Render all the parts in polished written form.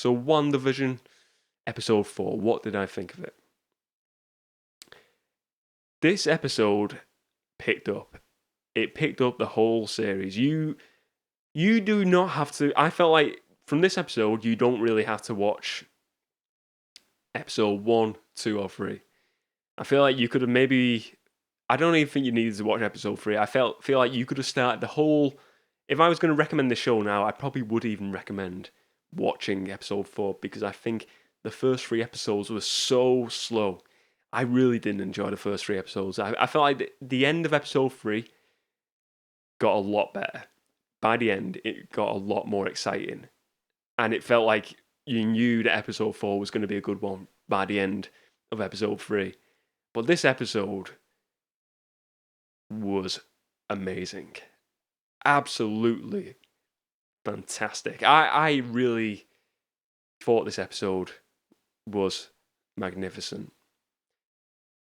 So WandaVision, episode 4. What did I think of it? This episode picked up. It picked up the whole series. You do not have to. I felt like from this episode, you don't really have to watch episode 1, 2, or 3. I feel like you could have maybe. I don't even think you needed to watch episode 3. I feel like you could have started the whole. If I was going to recommend the show now, I probably would even recommend watching episode 4 because I think the first 3 episodes were so slow. I really didn't enjoy the first 3 episodes. I felt like the end of episode 3 got a lot better. By the end, it got a lot more exciting. And it felt like you knew that episode 4 was going to be a good one by the end of episode 3. But this episode was amazing. Absolutely fantastic. I really thought this episode was magnificent.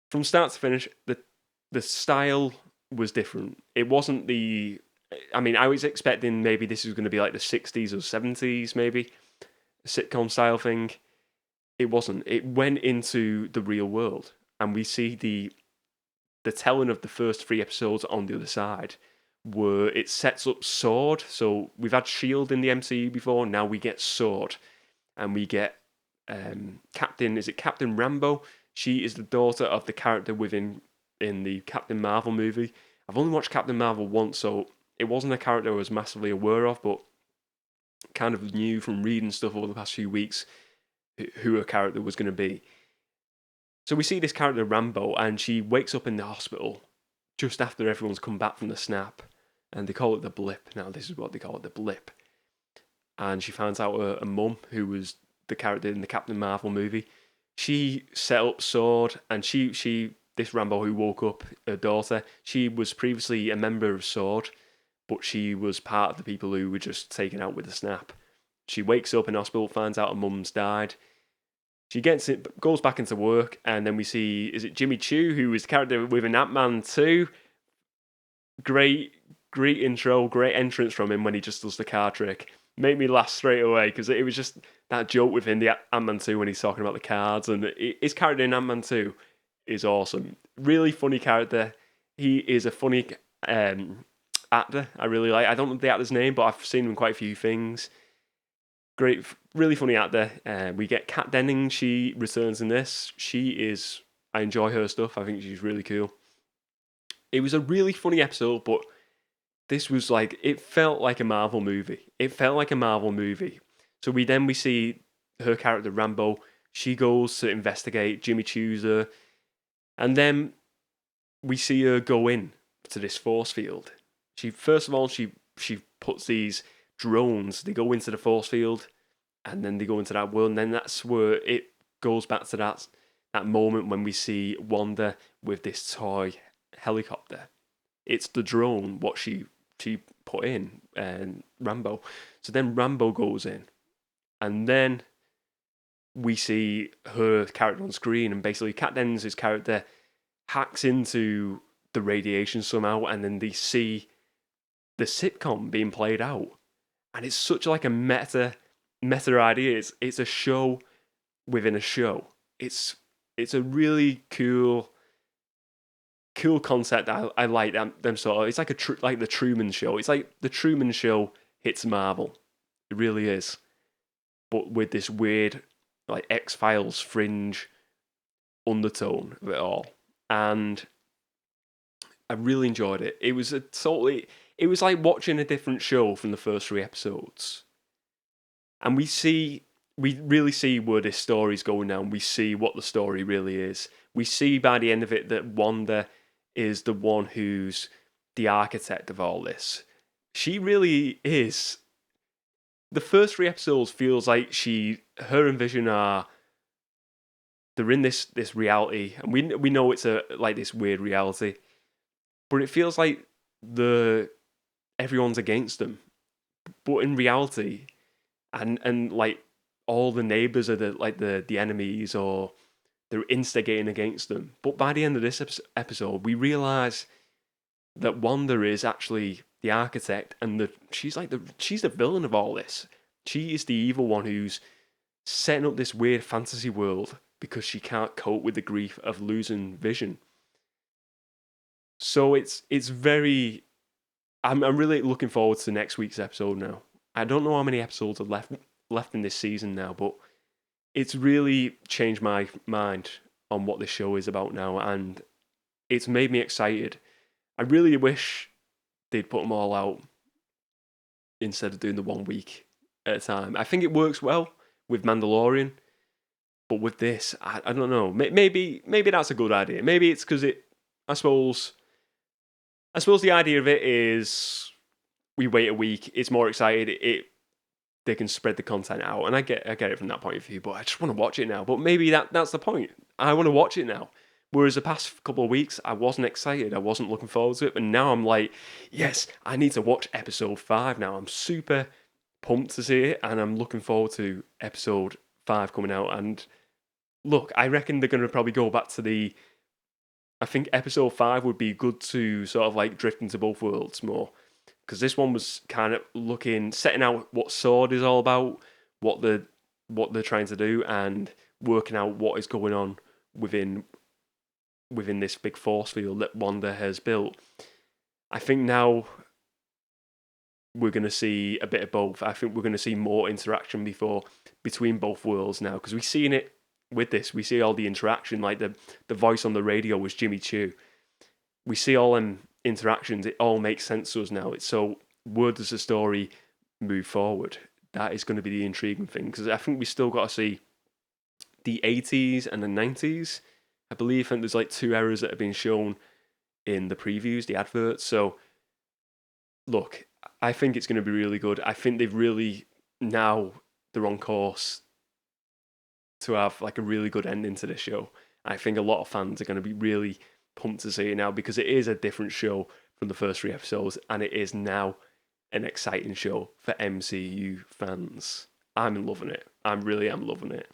From start to finish, the style was different. It wasn't the... I mean, I was expecting maybe this was going to be like the 60s or 70s, maybe. A sitcom style thing. It wasn't. It went into the real world. And we see the telling of the first 3 episodes on the other side, where it sets up Sword. So we've had Shield in the MCU before, now we get Sword. And we get Captain Rambo? She is the daughter of the character in the Captain Marvel movie. I've only watched Captain Marvel once, so it wasn't a character I was massively aware of, but kind of knew from reading stuff over the past few weeks who her character was going to be. So we see this character Rambo, and she wakes up in the hospital just after everyone's come back from the snap, and they call it the blip. Now this is what they call it, the blip. And she finds out her mum, who was the character in the Captain Marvel movie, she set up Sword, and this Rambo who woke up, her daughter, she was previously a member of Sword, but she was part of the people who were just taken out with the snap. She wakes up in hospital, finds out her mum's died. She goes back into work, and then we see, is it Jimmy Chu, who is the character within Ant-Man 2? Great intro, great entrance from him when he just does the card trick. Made me laugh straight away, because it was just that joke within the Ant-Man 2 when he's talking about the cards, and his character in Ant-Man 2 is awesome. Really funny character. He is a funny actor. I really like. I don't know the actor's name, but I've seen him in quite a few things. Great, really funny actor. We get Kat Dennings. She returns in this. I enjoy her stuff. I think she's really cool. It was a really funny episode, but this was like, it felt like a Marvel movie. So we see her character Rambo. She goes to investigate Jimmy Chu's her, and then we see her go in to this force field. She puts these drones. They go into the force field, and then they go into that world. And then that's where it goes back to that moment when we see Wanda with this toy helicopter. It's the drone what she put in, and Rambo. So then Rambo goes in, and then we see her character on screen, and basically Kat Dennings' character hacks into the radiation somehow, and then they see the sitcom being played out, and it's such like a meta idea. It's a show within a show. It's a really cool concept. I like them sort of. It's like like the Truman Show. It's like the Truman Show hits Marvel. It really is, but with this weird like X-Files fringe undertone of it all, and I really enjoyed it. It was like watching a different show from the first 3 episodes. And we really see where this story's going now, and we see what the story really is. We see by the end of it that Wanda is the one who's the architect of all this. She really is. The first 3 episodes feels like her and Vision they're in this reality, and we know it's like this weird reality, but it feels like everyone's against them. But in reality, and like all the neighbors are the enemies, or they're instigating against them. But by the end of this episode, we realize that Wanda is actually the architect, and she's the villain of all this. She is the evil one who's setting up this weird fantasy world because she can't cope with the grief of losing Vision. So it's very. I'm really looking forward to next week's episode now. I don't know how many episodes are left in this season now, but it's really changed my mind on what this show is about now, and it's made me excited. I really wish they'd put them all out instead of doing the 1 week at a time. I think it works well with Mandalorian, but with this, I don't know. Maybe that's a good idea. Maybe it's because it. I suppose the idea of it is we wait a week. It's more excited. They can spread the content out, and I get it from that point of view. But I just want to watch it now. But maybe that's the point. I want to watch it now. Whereas the past couple of weeks, I wasn't excited. I wasn't looking forward to it. But now I'm like, yes, I need to watch episode 5 now. I'm super pumped to see it, and I'm looking forward to episode 5 coming out. And look, I reckon they're going to probably go back to I think episode 5 would be good to sort of like drift into both worlds more. Because this one was kind of setting out what Sword is all about, what they're trying to do, and working out what is going on within this big force field that Wanda has built. I think now we're going to see a bit of both. I think we're going to see more interaction between both worlds now, because we've seen it with this. We see all the interaction, like the voice on the radio was Jimmy Chu. We see all them interactions. It all makes sense to us now. It's so, where does the story move forward? That is going to be the intriguing thing, because I think we still got to see the 80s and the 90s. I believe there's like 2 eras that have been shown in the previews, the adverts. So, look, I think it's going to be really good. I think they've really now they're on course to have like a really good ending to this show. I think a lot of fans are going to be really pumped to see it now, because it is a different show from the first 3 episodes, and it is now an exciting show for MCU fans. I'm loving it. I really am loving it.